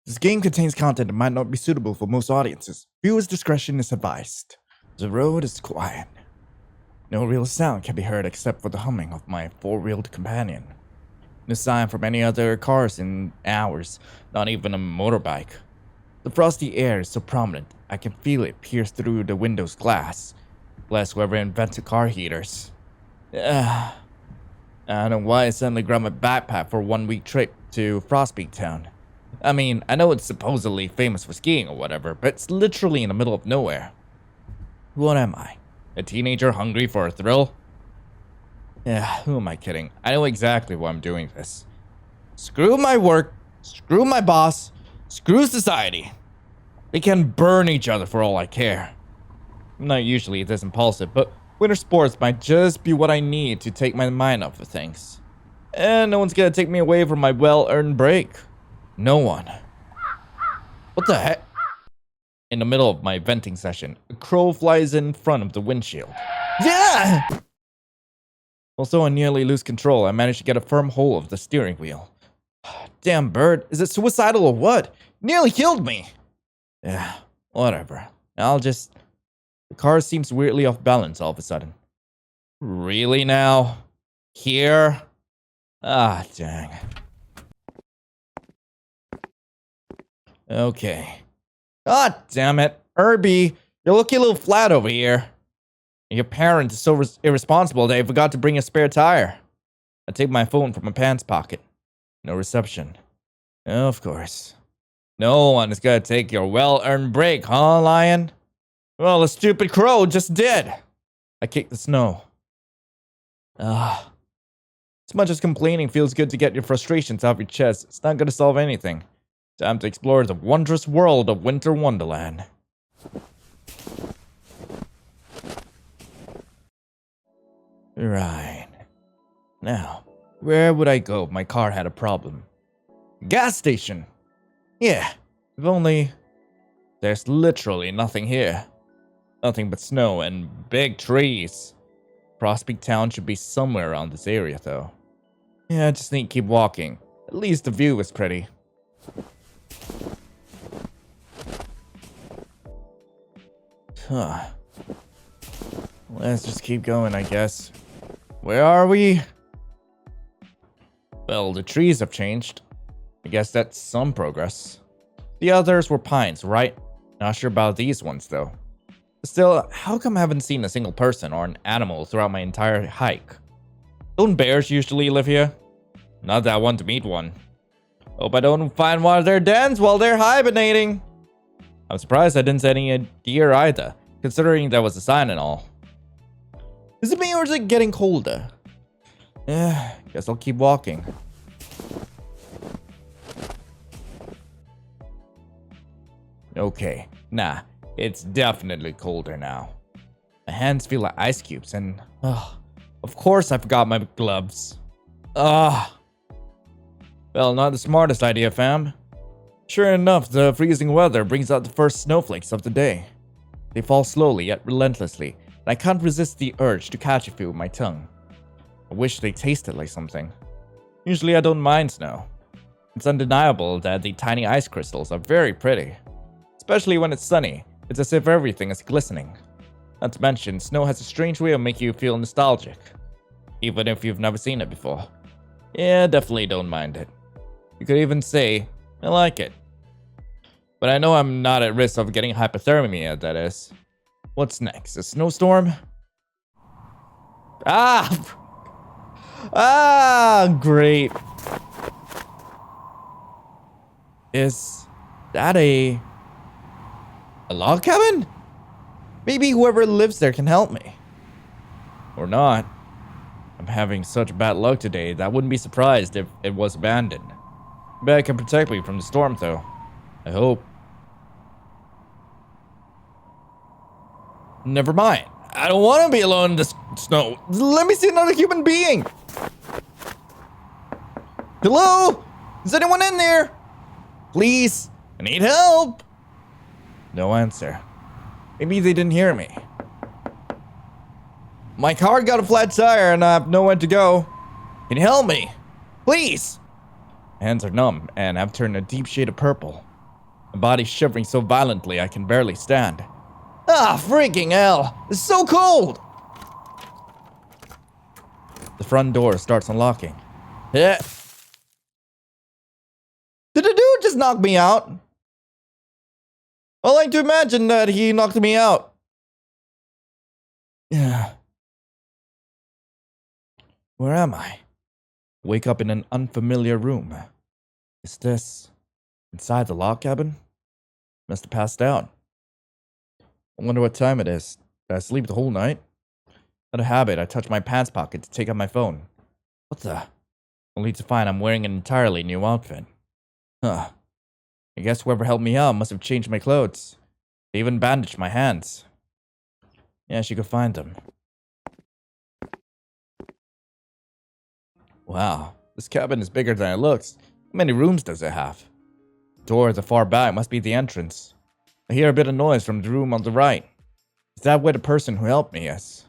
This game contains content that might not be suitable for most audiences. Viewers' discretion is advised. The road is quiet. No real sound can be heard except for the humming of my four-wheeled companion. No sign from any other cars in hours, not even a motorbike. The frosty air is so prominent, I can feel it pierce through the window's glass. Bless whoever invented car heaters. I don't know why I suddenly grabbed my backpack for a 1-week trip to Frostpeak Town. I mean, I know it's supposedly famous for skiing or whatever, but it's literally in the middle of nowhere. What am I? A teenager hungry for a thrill? Yeah, who am I kidding? I know exactly why I'm doing this. Screw my work, screw my boss, screw society. They can burn each other for all I care. I'm not usually this impulsive, but winter sports might just be what I need to take my mind off of things. And no one's gonna take me away from my well-earned break. No one. What the heck? In the middle of my venting session, a crow flies in front of the windshield. Yeah! Also, I nearly lose control. I managed to get a firm hold of the steering wheel. Damn bird, is it suicidal or what? Nearly killed me! Yeah, whatever. The car seems weirdly off balance all of a sudden. Really now? Here? Ah, dang. Okay. God damn it. Herbie, you're looking a little flat over here. Your parent is so irresponsible they forgot to bring a spare tire. I take my phone from my pants pocket. No reception. Of course. No one is gonna take your well-earned break, huh, Lion? Well, the stupid crow just did. I kicked the snow. As much as complaining feels good to get your frustrations off your chest, it's not gonna solve anything. Time to explore the wondrous world of Winter Wonderland. Right. Now, where would I go if my car had a problem? Gas station! Yeah, if only... There's literally nothing here. Nothing but snow and big trees. Frostpeak Town should be somewhere around this area, though. Yeah, I just need to keep walking. At least the view is pretty. Huh. Let's just keep going, I guess. Where are we? Well, the trees have changed. I guess that's some progress. The others were pines, right? Not sure about these ones, though. Still, how come I haven't seen a single person or an animal throughout my entire hike? Don't bears usually live here? Not that I want to meet one. Hope I don't find one of their dens while they're hibernating. I'm surprised I didn't see any deer either, considering that was a sign and all. Is it me or is it getting colder? Guess I'll keep walking. Okay, nah, it's definitely colder now. My hands feel like ice cubes and, of course I forgot my gloves. Well, not the smartest idea, fam. Sure enough, the freezing weather brings out the first snowflakes of the day. They fall slowly yet relentlessly, and I can't resist the urge to catch a few with my tongue. I wish they tasted like something. Usually I don't mind snow. It's undeniable that the tiny ice crystals are very pretty. Especially when it's sunny, it's as if everything is glistening. Not to mention, snow has a strange way of making you feel nostalgic. Even if you've never seen it before. Yeah, definitely don't mind it. You could even say, I like it. But I know I'm not at risk of getting hypothermia, that is. What's next? A snowstorm? Great. Is that a log cabin? Maybe whoever lives there can help me. Or not. I'm having such bad luck today that I wouldn't be surprised if it was abandoned. Bet it can protect me from the storm, though. I hope. Never mind. I don't want to be alone in the snow. Let me see another human being. Hello? Is anyone in there? Please, I need help. No answer. Maybe they didn't hear me. My car got a flat tire and I have nowhere to go. Can you help me? Please. My hands are numb and have turned a deep shade of purple. My body shivering so violently I can barely stand. Ah, freaking hell! It's so cold! The front door starts unlocking. Yeah. Did the dude just knock me out? I like to imagine that he knocked me out. Yeah. Where am I? Wake up in an unfamiliar room. Is this inside the log cabin? Must have passed out. I wonder what time it is. Did I sleep the whole night? Out of habit, I touch my pants pocket to take out my phone. What the? Only to find I'm wearing an entirely new outfit. Huh. I guess whoever helped me out must have changed my clothes. They even bandaged my hands. Yeah, she could find them. Wow, this cabin is bigger than it looks. How many rooms does it have? The door at the far back must be the entrance. I hear a bit of noise from the room on the right. Is that where the person who helped me is?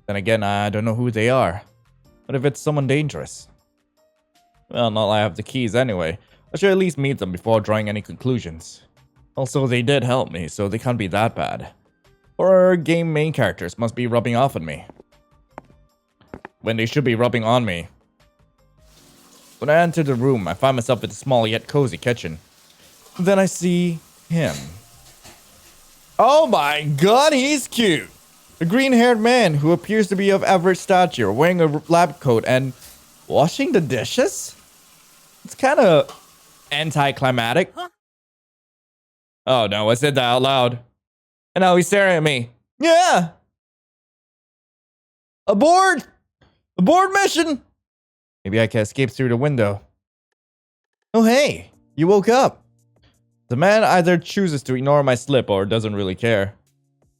Then again, I don't know who they are. What if it's someone dangerous? Well, not like I have the keys anyway. I should at least meet them before drawing any conclusions. Also, they did help me, so they can't be that bad. Horror game main characters must be rubbing off on me. When they should be rubbing on me. When I enter the room, I find myself in a small yet cozy kitchen. Then I see him. Oh my god, he's cute! A green-haired man who appears to be of average stature, wearing a lab coat and washing the dishes? It's kind of anticlimactic. Huh? Oh no, I said that out loud. And now he's staring at me. Yeah! Aboard! Aboard mission! Maybe I can escape through the window. Oh hey, you woke up. The man either chooses to ignore my slip or doesn't really care.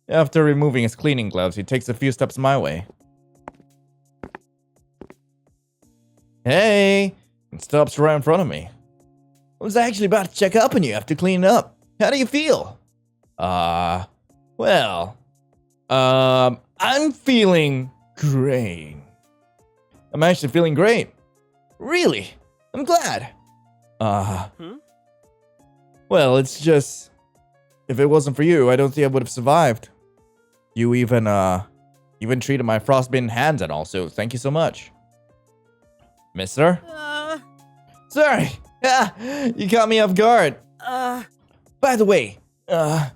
After removing his cleaning gloves, he takes a few steps my way. Hey! And stops right in front of me. I was actually about to check up on you after cleaning up. How do you feel? I'm feeling great. I'm actually feeling great. Really? I'm glad. Well, it's just... If it wasn't for you, I don't think I would have survived. You even treated my frostbitten hands and all, so thank you so much. Mister? Sorry. You caught me off guard. By the way, I'm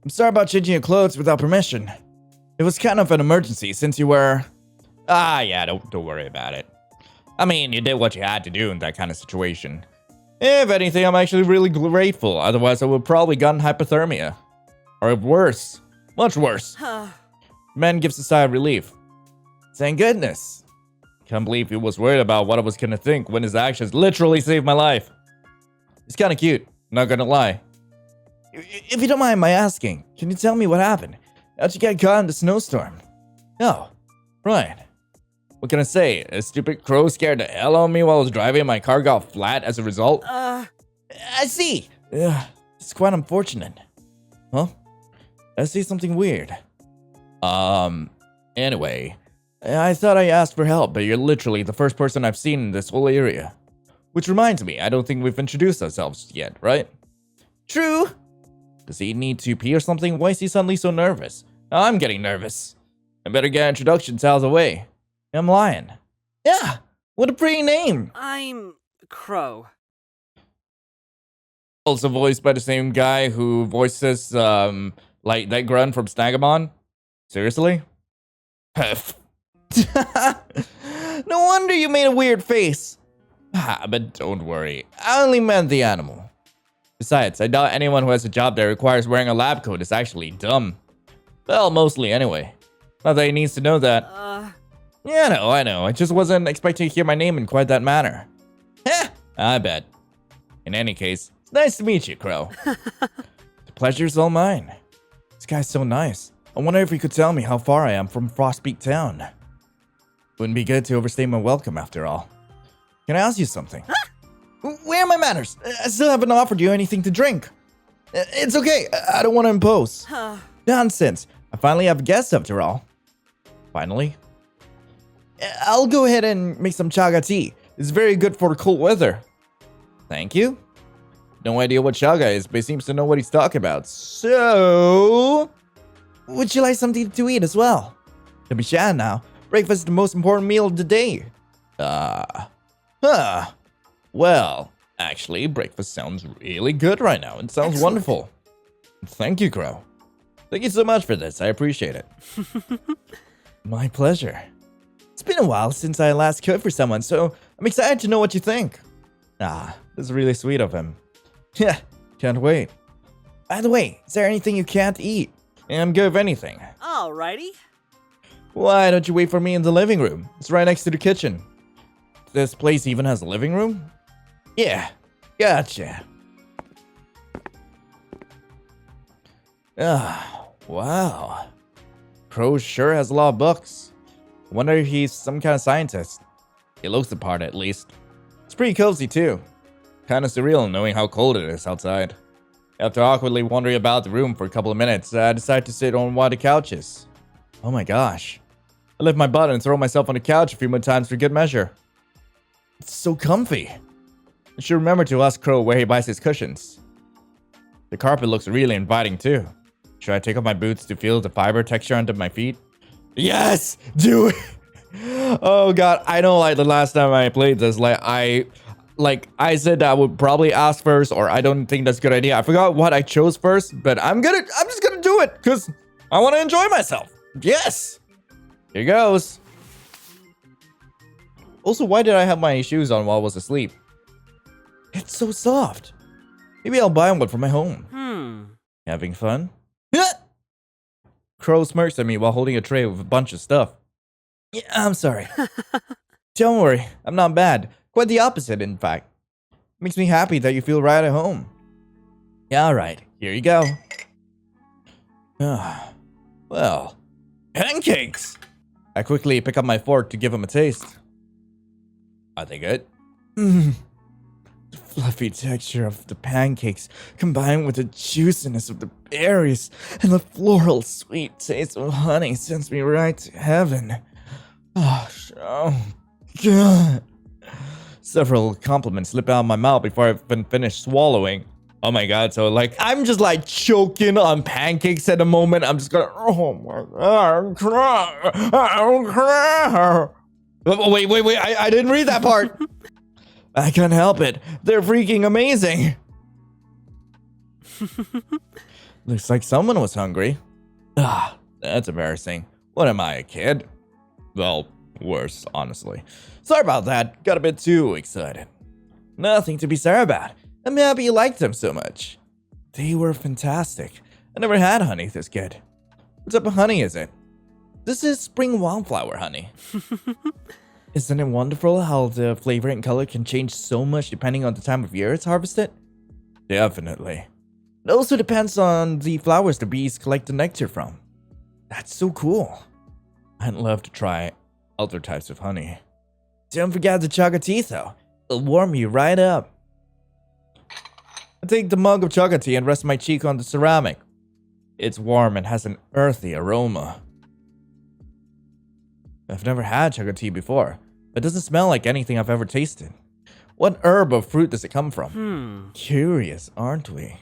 sorry about changing your clothes without permission. It was kind of an emergency since you were... yeah, don't worry about it. I mean, you did what you had to do in that kind of situation. If anything, I'm actually really grateful. Otherwise, I would probably gotten hypothermia. Or worse. Much worse. Man gives a sigh of relief. Thank goodness. Can't believe he was worried about what I was gonna think when his actions literally saved my life. It's kinda cute, not gonna lie. If you don't mind my asking, can you tell me what happened? How'd you get caught in the snowstorm? Oh, right. What can I say? A stupid crow scared the hell out of me while I was driving and my car got flat as a result? I see. It's quite unfortunate. Huh? I see something weird. Anyway, I thought I asked for help, but you're literally the first person I've seen in this whole area. Which reminds me, I don't think we've introduced ourselves yet, right? True. Does he need to pee or something? Why is he suddenly so nervous? I'm getting nervous. I better get introductions out of the way. I'm Lion. Yeah, what a pretty name. I'm Crowe. Also voiced by the same guy who voices, like that grunt from Snagamon. Seriously? No wonder you made a weird face. But don't worry, I only meant the animal. Besides, I doubt anyone who has a job that requires wearing a lab coat is actually dumb. Well, mostly anyway. Not that he needs to know that. Yeah, I know. I just wasn't expecting to hear my name in quite that manner. I bet. In any case, it's nice to meet you, Crowe. The pleasure's all mine. This guy's so nice. I wonder if he could tell me how far I am from Frostpeak Town. Wouldn't be good to overstay my welcome after all. Can I ask you something? Where are my manners? I still haven't offered you anything to drink. It's okay. I don't want to impose. Nonsense. I finally have a guest after all. Finally? I'll go ahead and make some chaga tea. It's very good for cold weather. Thank you. no idea what chaga is, but he seems to know what he's talking about. So, would you like something to eat as well? To be sure now, breakfast is the most important meal of the day. Well, actually, breakfast sounds really good right now. It sounds wonderful. Thank you, Crowe. Thank you so much for this. I appreciate it. My pleasure. It's been a while since I last cooked for someone, so I'm excited to know what you think. This is really sweet of him. Yeah, can't wait. By the way, is there anything you can't eat? I'm good with anything. Alrighty. Why don't you wait for me in the living room? It's right next to the kitchen. This place even has a living room? Yeah, gotcha. Wow. Crowe sure has a lot of books. Wonder if he's some kind of scientist. He looks the part, at least. It's pretty cozy, too. Kind of surreal knowing how cold it is outside. After awkwardly wandering about the room for a couple of minutes, I decided to sit on one of the couches. Oh my gosh. I lift my butt and throw myself on the couch a few more times for good measure. It's so comfy. I should remember to ask Crowe where he buys his cushions. The carpet looks really inviting, too. Should I take off my boots to feel the fiber texture under my feet? Yes! Do it! Oh god, I know like the last time I played this, I said I would probably ask first, or I don't think that's a good idea. I forgot what I chose first, but I'm just gonna do it, because I want to enjoy myself. Yes! Here goes. Also, why did I have my shoes on while I was asleep? It's so soft. Maybe I'll buy one for my home. Having fun? Crowe smirks at me while holding a tray with a bunch of stuff. Yeah, I'm sorry. Don't worry, I'm not bad. Quite the opposite, in fact. Makes me happy that you feel right at home. Yeah, alright, here you go. Well, pancakes! I quickly pick up my fork to give them a taste. Are they good? The fluffy texture of the pancakes, combined with the juiciness of the berries and the floral sweet taste of honey, sends me right to heaven. Oh, God. Several compliments slip out of my mouth before I've been finished swallowing. Oh my god, so I'm just choking on pancakes at the moment. I'm just gonna, oh my god, wait, I didn't read that part. I can't help it. They're freaking amazing. Looks like someone was hungry. That's embarrassing. What am I, a kid? Well, worse, honestly. Sorry about that. Got a bit too excited. Nothing to be sorry about. I'm happy you liked them so much. They were fantastic. I never had honey this good. What type of honey is it? This is spring wildflower honey. Isn't it wonderful how the flavor and color can change so much depending on the time of year it's harvested? Definitely. It also depends on the flowers the bees collect the nectar from. That's so cool. I'd love to try other types of honey. Don't forget the chaga tea though. It'll warm you right up. I take the mug of chaga tea and rest my cheek on the ceramic. It's warm and has an earthy aroma. I've never had chaga tea before. It doesn't smell like anything I've ever tasted. What herb or fruit does it come from? Curious, aren't we?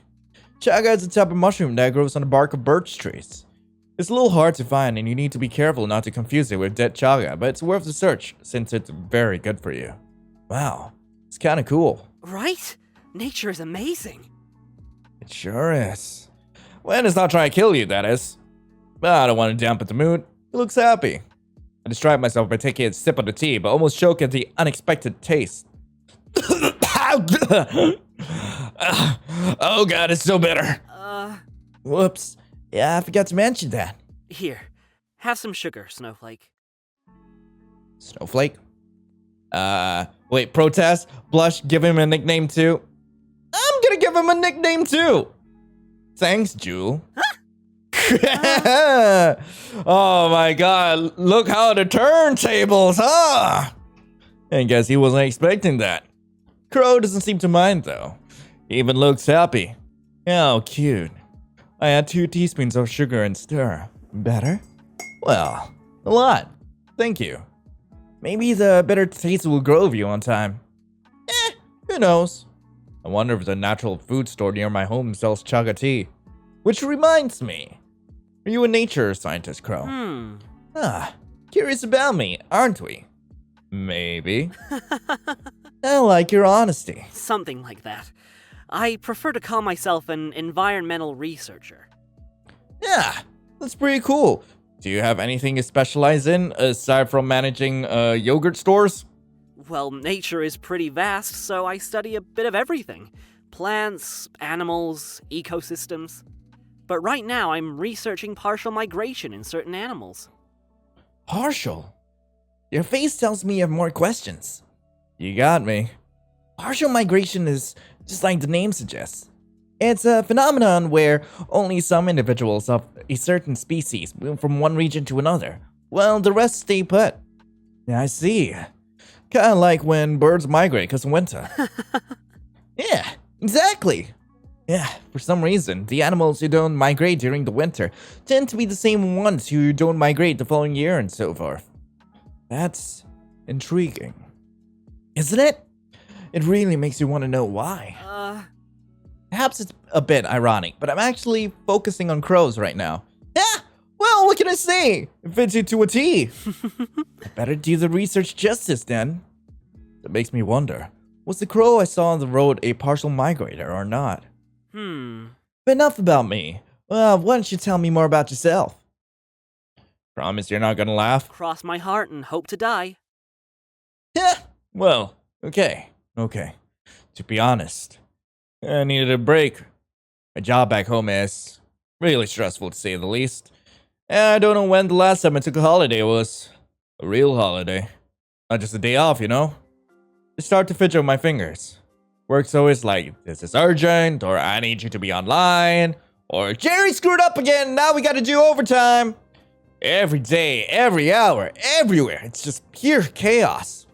Chaga is a type of mushroom that grows on the bark of birch trees. It's a little hard to find and you need to be careful not to confuse it with dead chaga, but it's worth the search since it's very good for you. Wow, it's kinda cool. Right? Nature is amazing. It sure is. When it's not trying to kill you, that is. But I don't want to dampen the mood. It looks happy. I distract myself by taking a sip of the tea, but almost choke at the unexpected taste. Oh god, it's so bitter. Whoops. Yeah, I forgot to mention that. Here, have some sugar, Snowflake. Snowflake? Wait, protest? Blush, give him a nickname too? I'm gonna give him a nickname too! Thanks, Jewel. Oh my god, look how the turntables, huh? I guess he wasn't expecting that. Crowe doesn't seem to mind though. He even looks happy. How cute. I add 2 teaspoons of sugar and stir. Better? Well, a lot. Thank you. Maybe the bitter taste will grow with you on time. Who knows? I wonder if the natural food store near my home sells chaga tea. Which reminds me, are you a nature scientist, Crowe? Ah, curious about me, aren't we? Maybe. I like your honesty. Something like that. I prefer to call myself an environmental researcher. Yeah, that's pretty cool. Do you have anything you specialize in, aside from managing yogurt stores? Well, nature is pretty vast, so I study a bit of everything. Plants, animals, ecosystems. But right now, I'm researching partial migration in certain animals. Partial? Your face tells me you have more questions. You got me. Partial migration is just like the name suggests. It's a phenomenon where only some individuals of a certain species move from one region to another, while the rest stay put. Yeah, I see. Kinda like when birds migrate because of winter. Yeah, exactly. Yeah, for some reason, the animals who don't migrate during the winter tend to be the same ones who don't migrate the following year and so forth. That's intriguing. Isn't it? It really makes you want to know why. Perhaps it's a bit ironic, but I'm actually focusing on crows right now. Yeah, well, what can I say? It fits you to a T. I better do the research justice then. That makes me wonder, was the crow I saw on the road a partial migrator or not? But enough about me. Why don't you tell me more about yourself? Promise you're not gonna laugh? Cross my heart and hope to die. Yeah, well, okay. To be honest, I needed a break. My job back home is really stressful to say the least. And I don't know when the last time I took a holiday was. A real holiday. Not just a day off, you know? I start to fidget with my fingers. Work's always like, this is urgent, or I need you to be online, or Jerry screwed up again, now we gotta do overtime. Every day, every hour, everywhere, it's just pure chaos.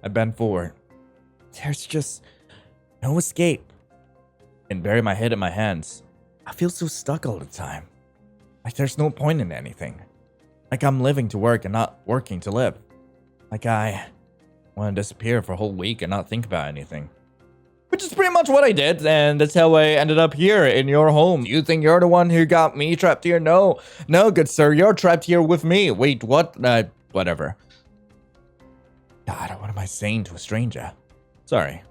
I bend forward. There's just no escape. And bury my head in my hands. I feel so stuck all the time. Like there's no point in anything. Like I'm living to work and not working to live. Like I want to disappear for a whole week and not think about anything. Which is pretty much what I did, and that's how I ended up here in your home. You think you're the one who got me trapped here? No, good sir, you're trapped here with me. Wait, what? Whatever. God, what am I saying to a stranger? Sorry,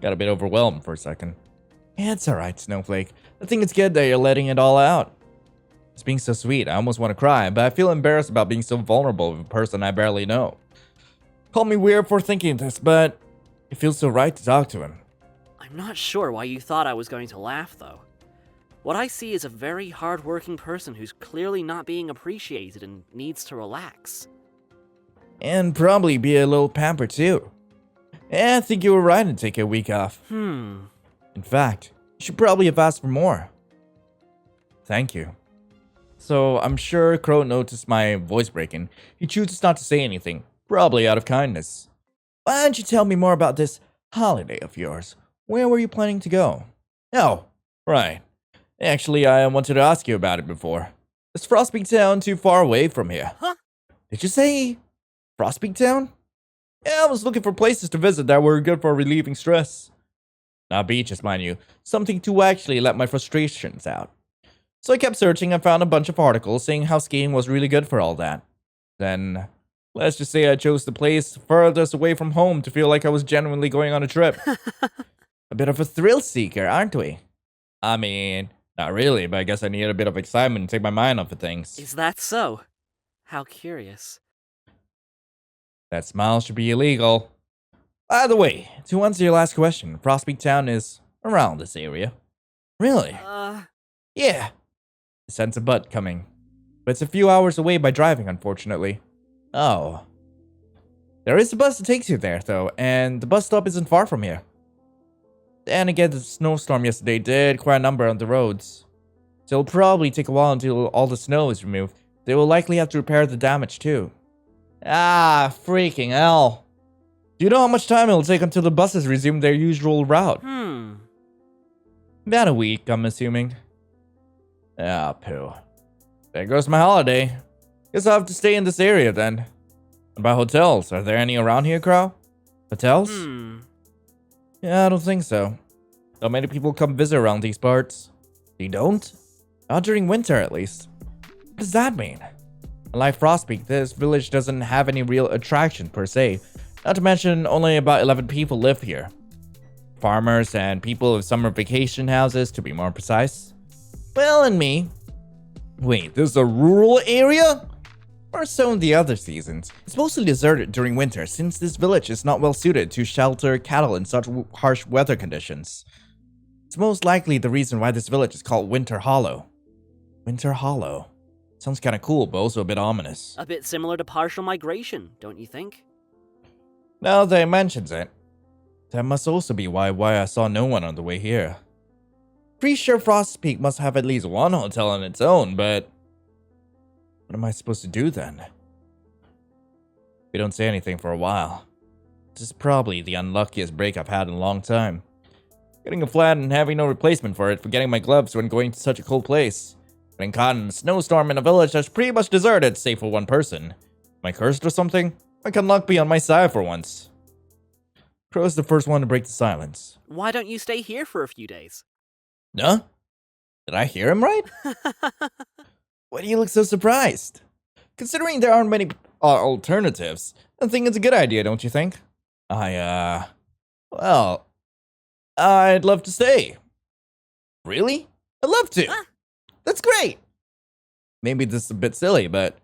got a bit overwhelmed for a second. Yeah, it's alright, Snowflake. I think it's good that you're letting it all out. It's being so sweet, I almost want to cry, but I feel embarrassed about being so vulnerable with a person I barely know. Call me weird for thinking this, but it feels so right to talk to him. I'm not sure why you thought I was going to laugh, though. What I see is a very hard-working person who's clearly not being appreciated and needs to relax. And probably be a little pampered too. Yeah, I think you were right to take a week off. In fact, you should probably have asked for more. Thank you. So, I'm sure Crowe noticed my voice breaking. He chooses not to say anything, probably out of kindness. Why don't you tell me more about this holiday of yours? Where were you planning to go? Oh, right. Actually, I wanted to ask you about it before. Is Frostpeak Town too far away from here? Huh? Did you say Frostpeak Town? Yeah, I was looking for places to visit that were good for relieving stress. Not beaches, mind you. Something to actually let my frustrations out. So I kept searching and found a bunch of articles saying how skiing was really good for all that. Then, let's just say I chose the place furthest away from home to feel like I was genuinely going on a trip. A bit of a thrill seeker, aren't we? I mean, not really, but I guess I needed a bit of excitement to take my mind off of things. Is that so? How curious. That smile should be illegal. By the way, to answer your last question, Frostpeak Town is around this area. Really? Yeah. I sense a butt coming. But it's a few hours away by driving, unfortunately. Oh. There is a bus that takes you there, though, and the bus stop isn't far from here. And again, the snowstorm yesterday did quite a number on the roads. So it'll probably take a while until all the snow is removed. They will likely have to repair the damage, too. Ah, freaking hell. Do you know how much time it'll take until the buses resume their usual route? About a week, I'm assuming. Ah, poo. There goes my holiday. Guess I'll have to stay in this area then. What about hotels? Are there any around here, Crowe? Hotels? Yeah, I don't think so. Not many people come visit around these parts. They don't? Not during winter, at least. What does that mean? Unlike Frostpeak, this village doesn't have any real attraction per se. Not to mention, only about 11 people live here. Farmers and people with summer vacation houses, to be more precise. Well, and me. Wait, this is a rural area? Or so in the other seasons. It's mostly deserted during winter, since this village is not well suited to shelter cattle in such harsh weather conditions. It's most likely the reason why this village is called Winter Hollow. Winter Hollow. Sounds kinda cool, but also a bit ominous. A bit similar to partial migration, don't you think? Now that it mentions it, that must also be why I saw no one on the way here. Pretty sure Frostpeak must have at least one hotel on its own, but what am I supposed to do then? We don't say anything for a while. This is probably the unluckiest break I've had in a long time. Getting a flat and having no replacement for it, forgetting my gloves when going to such a cold place. Getting caught in a snowstorm in a village that's pretty much deserted, save for one person. Am I cursed or something? Why can luck be on my side for once? Crowe's the first one to break the silence. Why don't you stay here for a few days? Huh? Did I hear him right? Why do you look so surprised? Considering there aren't many alternatives, I think it's a good idea, don't you think? Well, I'd love to stay. Really? I'd love to. That's great. Maybe this is a bit silly, but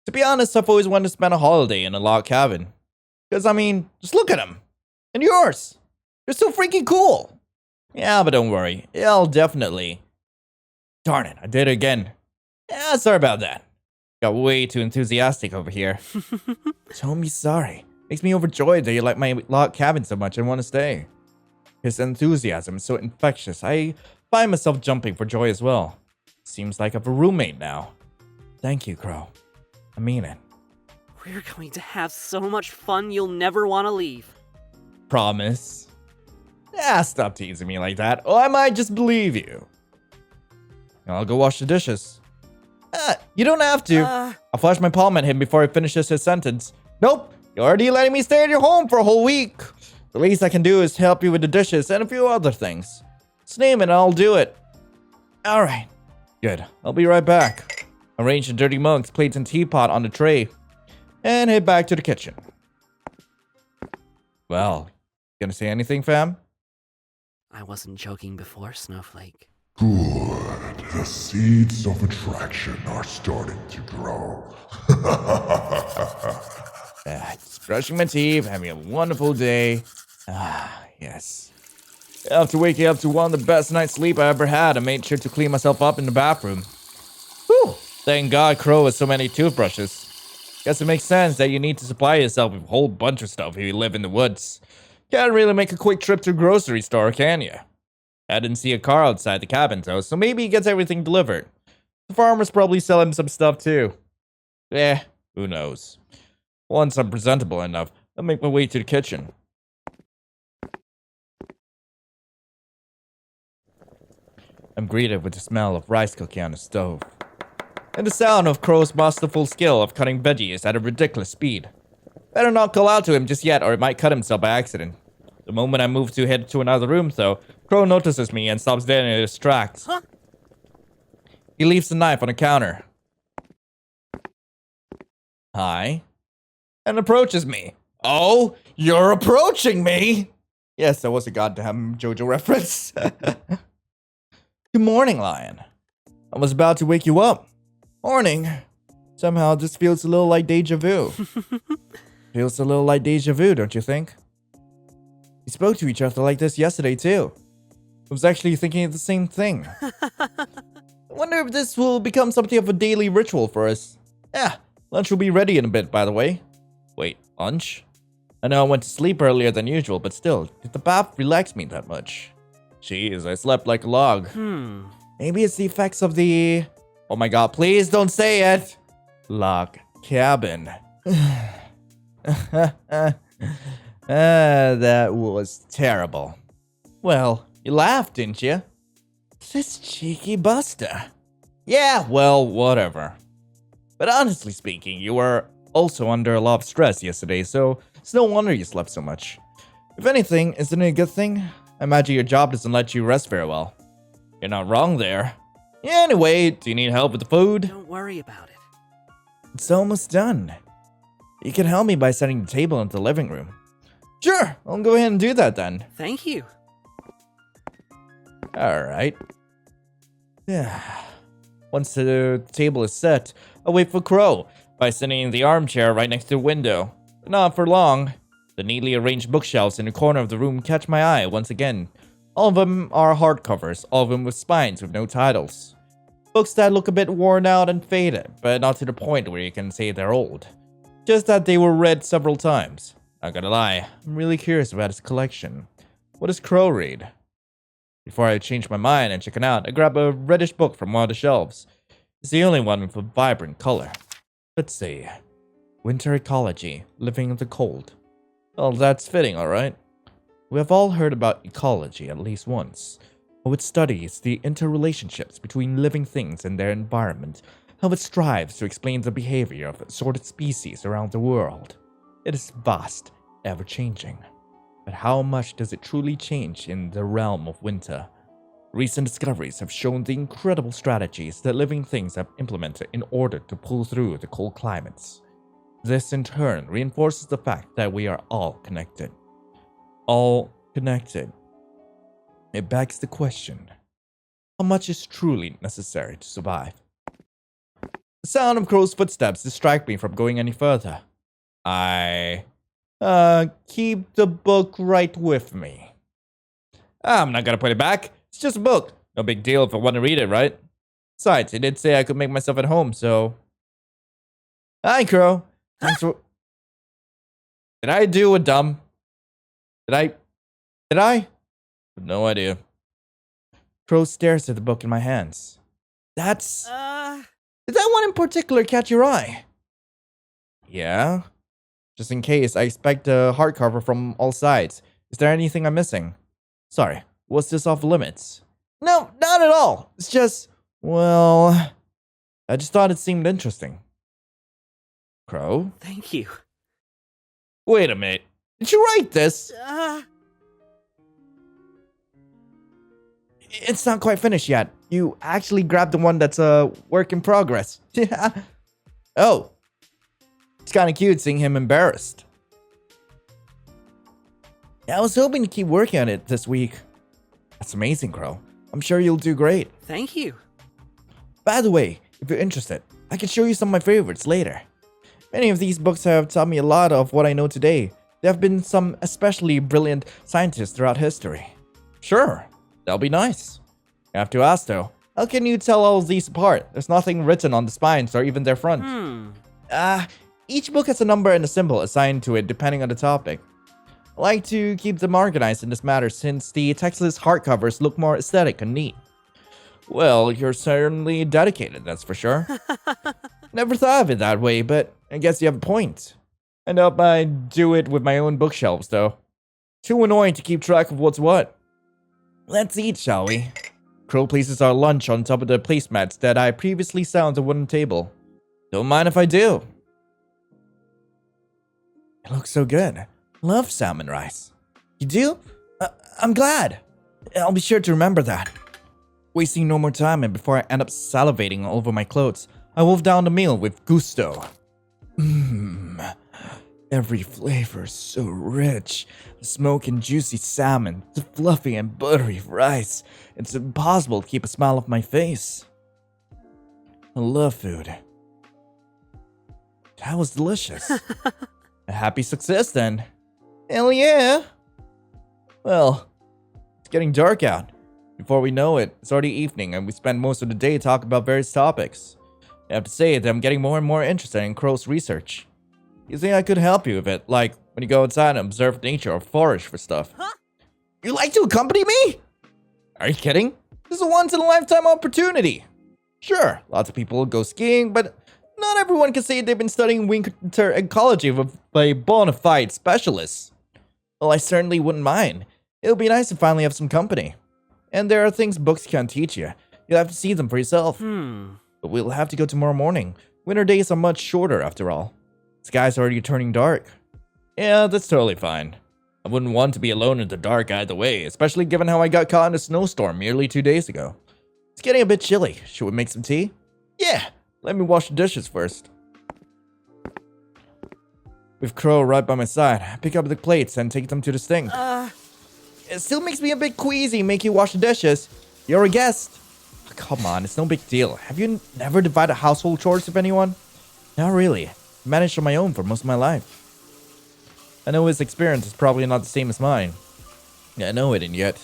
to be honest, I've always wanted to spend a holiday in a log cabin. Because, I mean, just look at them. And yours. They're so freaking cool. Yeah, but don't worry. I'll definitely... Darn it, I did it again. Yeah, sorry about that. Got way too enthusiastic over here. Tell me sorry. Makes me overjoyed that you like my log cabin so much and want to stay. His enthusiasm is so infectious, I find myself jumping for joy as well. Seems like I have a roommate now. Thank you, Crowe. I mean it. We're going to have so much fun you'll never want to leave. Promise? Ah, stop teasing me like that, or I might just believe you. I'll go wash the dishes. You don't have to. I'll flash my palm at him before he finishes his sentence. Nope, you're already letting me stay at your home for a whole week. The least I can do is help you with the dishes and a few other things. Just name it and I'll do it. Alright, good. I'll be right back. Arrange the dirty mugs, plates, and teapot on the tray, and head back to the kitchen. Well, gonna say anything, fam? I wasn't joking before, Snowflake. Good. The seeds of attraction are starting to grow. Just brushing my teeth, having a wonderful day. Yes. After waking up to one of the best night's sleep I ever had, I made sure to clean myself up in the bathroom. Whew. Thank God Crowe has so many toothbrushes. Guess it makes sense that you need to supply yourself with a whole bunch of stuff if you live in the woods. Can't really make a quick trip to a grocery store, can you? I didn't see a car outside the cabin though, so maybe he gets everything delivered. The farmers probably sell him some stuff too. Who knows. Once I'm presentable enough, I'll make my way to the kitchen. I'm greeted with the smell of rice cooking on the stove, and the sound of Crowe's masterful skill of cutting veggies at a ridiculous speed. Better not call out to him just yet or he might cut himself by accident. The moment I move to head to another room though, Crowe notices me and stops dead in his tracks. Huh? He leaves the knife on the counter. Hi. And approaches me. Oh, you're approaching me! Yes, that was a goddamn JoJo reference. Good morning, Lion. I was about to wake you up. Morning. Somehow this feels a little like deja vu. Feels a little like deja vu, don't you think? We spoke to each other like this yesterday, too. I was actually thinking of the same thing. I wonder if this will become something of a daily ritual for us. Yeah, lunch will be ready in a bit, by the way. Wait, lunch? I know I went to sleep earlier than usual, but still, did the bath relax me that much? Jeez, I slept like a log. Maybe it's the effects of the... Oh my god, please don't say it! Log cabin. That was terrible. Well, you laughed, didn't you? This cheeky buster. Yeah, well, whatever. But honestly speaking, you were also under a lot of stress yesterday, so it's no wonder you slept so much. If anything, isn't it a good thing? I imagine your job doesn't let you rest very well. You're not wrong there. Anyway, do you need help with the food? Don't worry about it. It's almost done. You can help me by setting the table into the living room. Sure, I'll go ahead and do that then. Thank you. Alright. Yeah. Once the table is set, I'll wait for Crowe by sitting in the armchair right next to the window. But not for long. The neatly arranged bookshelves in the corner of the room catch my eye once again. All of them are hardcovers, all of them with spines with no titles. Books that look a bit worn out and faded, but not to the point where you can say they're old. Just that they were read several times. Not gonna lie, I'm really curious about his collection. What does Crowe read? Before I change my mind and check it out, I grab a reddish book from one of the shelves. It's the only one with a vibrant color. Let's see. Winter Ecology, Living in the Cold. Well, that's fitting, alright. We have all heard about ecology at least once. How it studies the interrelationships between living things and their environment. How it strives to explain the behavior of assorted species around the world. It is vast, ever-changing. But how much does it truly change in the realm of winter? Recent discoveries have shown the incredible strategies that living things have implemented in order to pull through the cold climates. This in turn reinforces the fact that we are all connected. All connected. It begs the question, how much is truly necessary to survive? The sound of Crowe's footsteps distract me from going any further. Keep the book right with me. I'm not gonna put it back. It's just a book. No big deal if I want to read it, right? Besides, it did say I could make myself at home, so... Hi, Crowe. Thanks for... Did I do a dumb... Did I? No idea. Crowe stares at the book in my hands. That's... Did that one in particular catch your eye? Yeah? Just in case, I expect a hardcover from all sides. Is there anything I'm missing? Sorry, was this off limits? No, not at all. It's just, well, I just thought it seemed interesting. Crowe? Thank you. Wait a minute. Did you write this? It's not quite finished yet. You actually grabbed the one that's a work in progress. Oh. It's kind of cute seeing him embarrassed. Yeah, I was hoping to keep working on it this week. That's amazing, Crowe. I'm sure you'll do great. Thank you. By the way, if you're interested, I can show you some of my favorites later. Many of these books have taught me a lot of what I know today. There have been some especially brilliant scientists throughout history. Sure, that'll be nice. You have to ask though, how can you tell all of these apart? There's nothing written on the spines or even their front. Each book has a number and a symbol assigned to it depending on the topic. I like to keep them organized in this matter since the textless hardcovers look more aesthetic and neat. Well, you're certainly dedicated, that's for sure. Never thought of it that way, but I guess you have a point. I hope I do it with my own bookshelves, though. Too annoying to keep track of what's what. Let's eat, shall we? Crowe places our lunch on top of the placemats that I previously set on the wooden table. Don't mind if I do. It looks so good. Love salmon rice. You do? I'm glad. I'll be sure to remember that. Wasting no more time, and before I end up salivating all over my clothes, I wolf down the meal with gusto. Every flavor is so rich. The smoky and juicy salmon, the fluffy and buttery rice. It's impossible to keep a smile off my face. I love food. That was delicious. A happy success then. Hell yeah. Well, it's getting dark out. Before we know it, it's already evening and we spend most of the day talking about various topics. I have to say that I'm getting more and more interested in Crowe's research. You think I could help you with it, like when you go outside and observe nature or forage for stuff? Huh? You'd like to accompany me? Are you kidding? This is a once-in-a-lifetime opportunity. Sure, lots of people go skiing, but not everyone can say they've been studying winter ecology with a bona fide specialist. Well, I certainly wouldn't mind. It would be nice to finally have some company. And there are things books can't teach you. You'll have to see them for yourself. But we'll have to go tomorrow morning. Winter days are much shorter after all. The sky's already turning dark. Yeah, that's totally fine. I wouldn't want to be alone in the dark either way, especially given how I got caught in a snowstorm merely 2 days ago. It's getting a bit chilly. Should we make some tea? Yeah, let me wash the dishes first. With Crowe right by my side, I pick up the plates and take them to the sink. It still makes me a bit queasy make you wash the dishes. You're a guest. Oh, come on, it's no big deal. Have you never divided household chores with anyone? Not really. I managed on my own for most of my life. I know his experience is probably not the same as mine. Yeah, I know it, and yet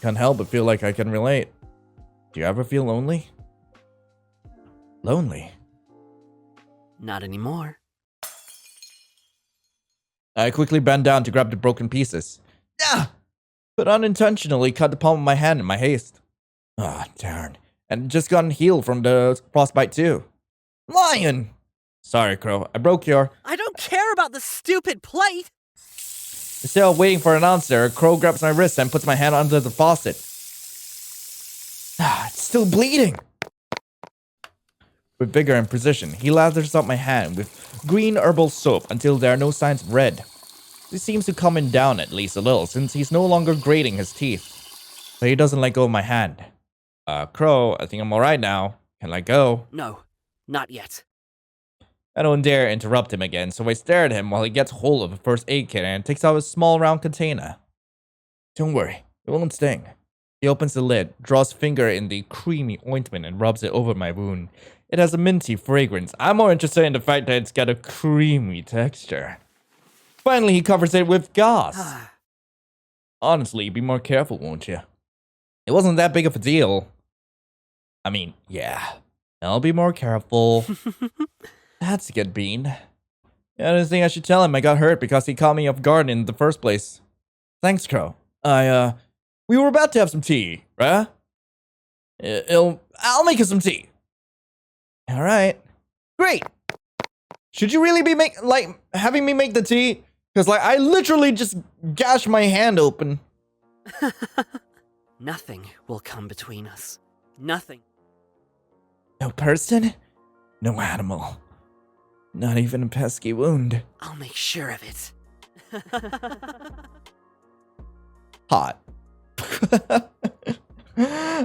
can't help but feel like I can relate. Do you ever feel lonely? Lonely? Not anymore. I quickly bend down to grab the broken pieces. Ah! But unintentionally cut the palm of my hand in my haste. Ah, darn. And it just gotten healed from the frostbite too. Lion! Sorry, Crowe. I broke your... I don't care about the stupid plate! Instead of waiting for an answer, Crowe grabs my wrist and puts my hand under the faucet. Ah, it's still bleeding! With vigor and precision, he lathers up my hand with green herbal soap until there are no signs of red. This seems to calm him down at least a little, since he's no longer grating his teeth. But he doesn't let go of my hand. Crowe, I think I'm alright now. Can let go. No, not yet. I don't dare interrupt him again, so I stare at him while he gets hold of a first aid kit and takes out a small round container. Don't worry, it won't sting. He opens the lid, draws a finger in the creamy ointment and rubs it over my wound. It has a minty fragrance. I'm more interested in the fact that it's got a creamy texture. Finally, he covers it with gauze. Honestly, be more careful, won't you? It wasn't that big of a deal. I mean, yeah. I'll be more careful. That's a good bean. I didn't think I should tell him I got hurt because he caught me off guard in the first place. Thanks, Crowe. We were about to have some tea, right? I'll make us some tea. All right. Great. Should you really be having me make the tea? Because, I literally just gashed my hand open. Nothing will come between us. Nothing. No person? No animal. Not even a pesky wound. I'll make sure of it. Hot.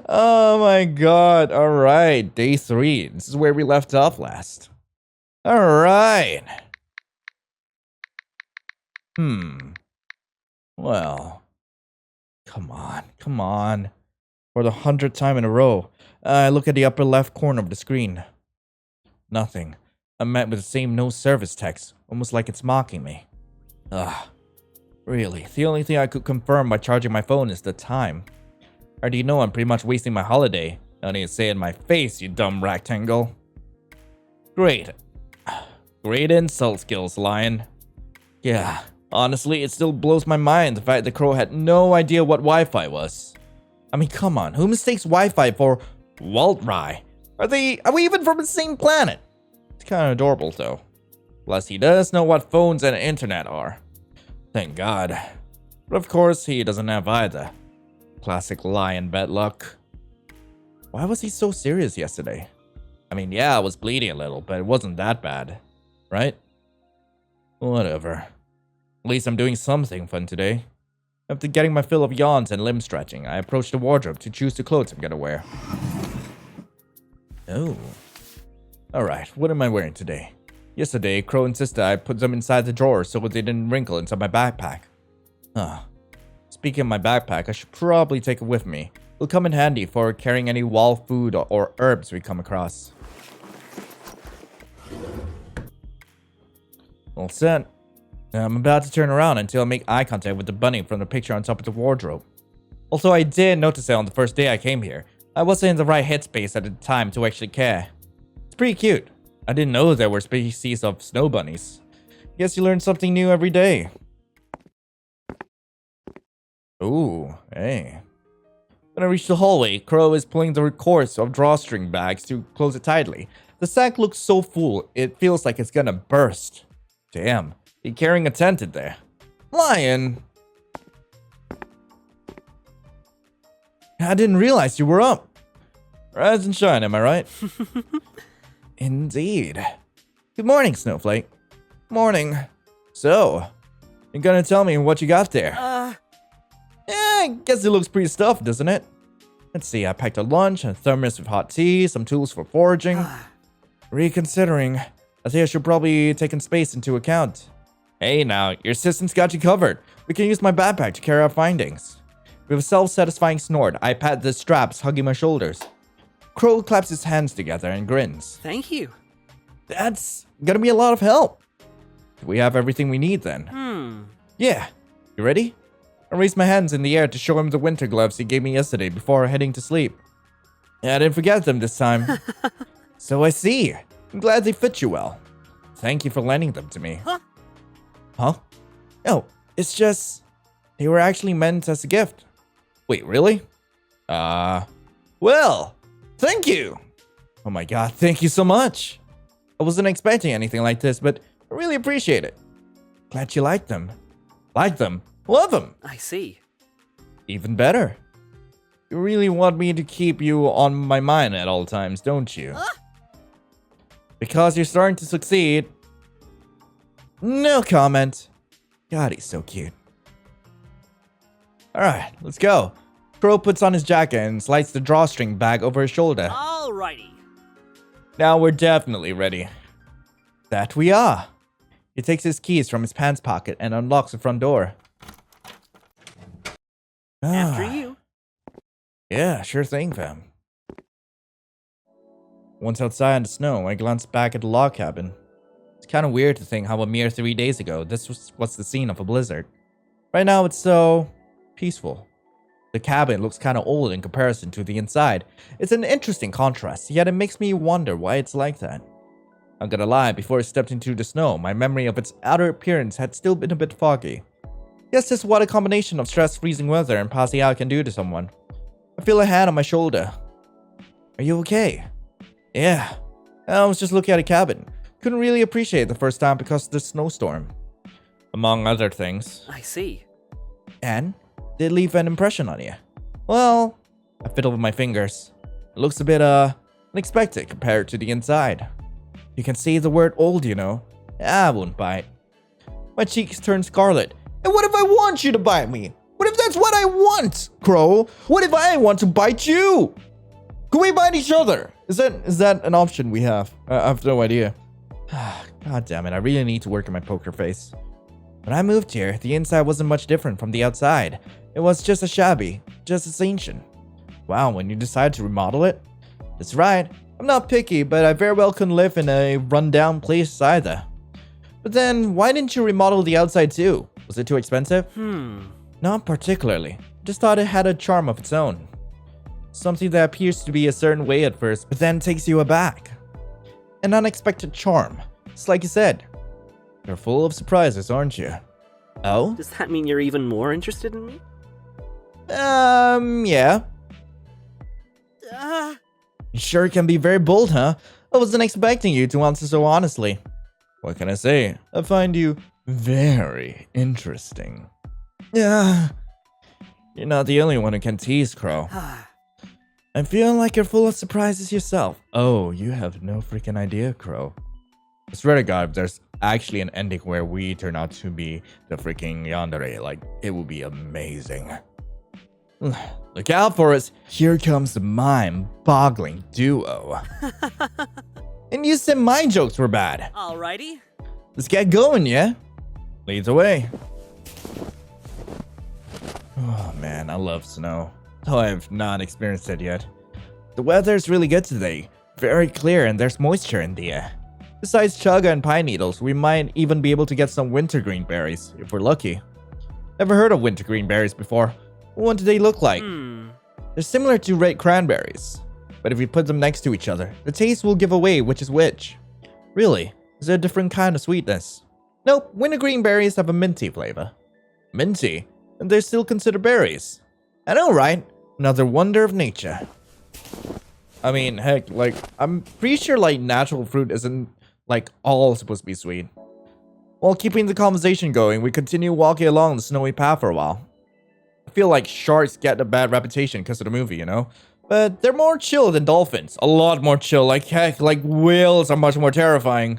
Oh my god. Alright, day 3. This is where we left off last. Alright. Well. Come on. For the 100th time in a row, I look at the upper left corner of the screen. Nothing. I'm met with the same no service text, almost like it's mocking me. Ugh. Really, the only thing I could confirm by charging my phone is the time. Or do you know I'm pretty much wasting my holiday? Don't need to say it in my face, you dumb rectangle. Great. Great insult skills, Lion. Yeah, honestly, it still blows my mind the fact that Crowe had no idea what Wi-Fi was. I mean, come on, who mistakes Wi-Fi for Walt-Rai? Are we even from the same planet? It's kind of adorable, though. Plus, he does know what phones and internet are. Thank God. But of course, he doesn't have either. Classic Lion bad luck. Why was he so serious yesterday? I mean, yeah, I was bleeding a little, but it wasn't that bad. Right? Whatever. At least I'm doing something fun today. After getting my fill of yawns and limb stretching, I approach the wardrobe to choose the clothes I'm gonna wear. Oh. Alright, what am I wearing today? Yesterday, Crowe insisted I put them inside the drawer so they didn't wrinkle inside my backpack. Speaking of my backpack, I should probably take it with me. It'll come in handy for carrying any wild food or herbs we come across. All set. I'm about to turn around until I make eye contact with the bunny from the picture on top of the wardrobe. Also, I did notice it on the first day I came here. I wasn't in the right headspace at the time to actually care. It's pretty cute. I didn't know there were species of snow bunnies. Guess you learn something new every day. Ooh, hey. When I reach the hallway, Crowe is pulling the cords of drawstring bags to close it tightly. The sack looks so full, it feels like it's gonna burst. Damn, you carrying a tent in there. Lion! I didn't realize you were up. Rise and shine, am I right? Indeed. Good morning, Snowflake. Morning. So, You gonna tell me what you got there? Yeah, I guess it looks pretty stuffed, doesn't it? Let's see, I packed a lunch, a thermos with hot tea, some tools for foraging. Reconsidering, I think I should probably take in space into account. Hey now, your assistant's got you covered. We can use my backpack to carry our findings. With a self-satisfying snort, I pat the straps hugging my shoulders. Crowe claps his hands together and grins. Thank you. That's gonna be a lot of help. We have everything we need then. Yeah. You ready? I raised my hands in the air to show him the winter gloves he gave me yesterday before heading to sleep. Yeah, I didn't forget them this time. So I see. I'm glad they fit you well. Thank you for lending them to me. Huh? No, it's just... they were actually meant as a gift. Wait, really? Well, thank you! Oh my god, thank you so much! I wasn't expecting anything like this, but I really appreciate it. Glad you like them. Like them? Love them! I see. Even better. You really want me to keep you on my mind at all times, don't you? Because you're starting to succeed. No comment. God, he's so cute. Alright, let's go. Crowe puts on his jacket and slides the drawstring bag over his shoulder. Alrighty. Now we're definitely ready. That we are. He takes his keys from his pants pocket and unlocks the front door. After you. Yeah, sure thing, fam. Once outside in the snow, I glanced back at the log cabin. It's kind of weird to think how a mere 3 days ago, this was the scene of a blizzard. Right now, it's so peaceful. The cabin looks kind of old in comparison to the inside. It's an interesting contrast, yet it makes me wonder why it's like that. I'm gonna lie, before I stepped into the snow, my memory of its outer appearance had still been a bit foggy. Guess this is what a combination of stress, freezing weather, and passing out can do to someone. I feel a hand on my shoulder. Are you okay? Yeah. I was just looking at a cabin. Couldn't really appreciate it the first time because of the snowstorm. Among other things. I see. And? Did it leave an impression on you? Well, I fiddle with my fingers. It looks a bit, unexpected compared to the inside. You can see the word old, you know. I wouldn't bite. My cheeks turn scarlet. And what if I want you to bite me? What if that's what I want, Crowe? What if I want to bite you? Can we bite each other? Is that an option we have? I have no idea. God damn it, I really need to work on my poker face. When I moved here, the inside wasn't much different from the outside. It was just as shabby, just as ancient. Wow, when you decided to remodel it? That's right, I'm not picky, but I very well couldn't live in a run-down place either. But then, why didn't you remodel the outside too? Was it too expensive? Not particularly. Just thought it had a charm of its own. Something that appears to be a certain way at first, but then takes you aback. An unexpected charm. It's like you said. You're full of surprises, aren't you? Oh? Does that mean you're even more interested in me? Yeah. You sure can be very bold, huh? I wasn't expecting you to answer so honestly. What can I say? I find you very interesting. Yeah. You're not the only one who can tease, Crowe. I feel like you're full of surprises yourself. Oh, you have no freaking idea, Crowe. I swear to God, if there's actually an ending where we turn out to be the freaking yandere, like, it will be amazing. Look out for us. Here comes the mind-boggling duo. And you said my jokes were bad. Alrighty. Let's get going, yeah? Lead the way. Oh man, I love snow. Though I have not experienced it yet. The weather's really good today. Very clear and there's moisture in the air. Besides chaga and pine needles, we might even be able to get some wintergreen berries, if we're lucky. Never heard of wintergreen berries before. What do they look like? They're similar to red cranberries. But if we put them next to each other, the taste will give away which is which. Really? Is there a different kind of sweetness? Nope, wintergreen berries have a minty flavor. Minty? And they're still considered berries. I know, right? Another wonder of nature. I mean, heck, like, I'm pretty sure, like, natural fruit isn't, like, all supposed to be sweet. While keeping the conversation going, we continue walking along the snowy path for a while. I feel like sharks get a bad reputation because of the movie, you know? But they're more chill than dolphins. A lot more chill. Like, heck, like, whales are much more terrifying.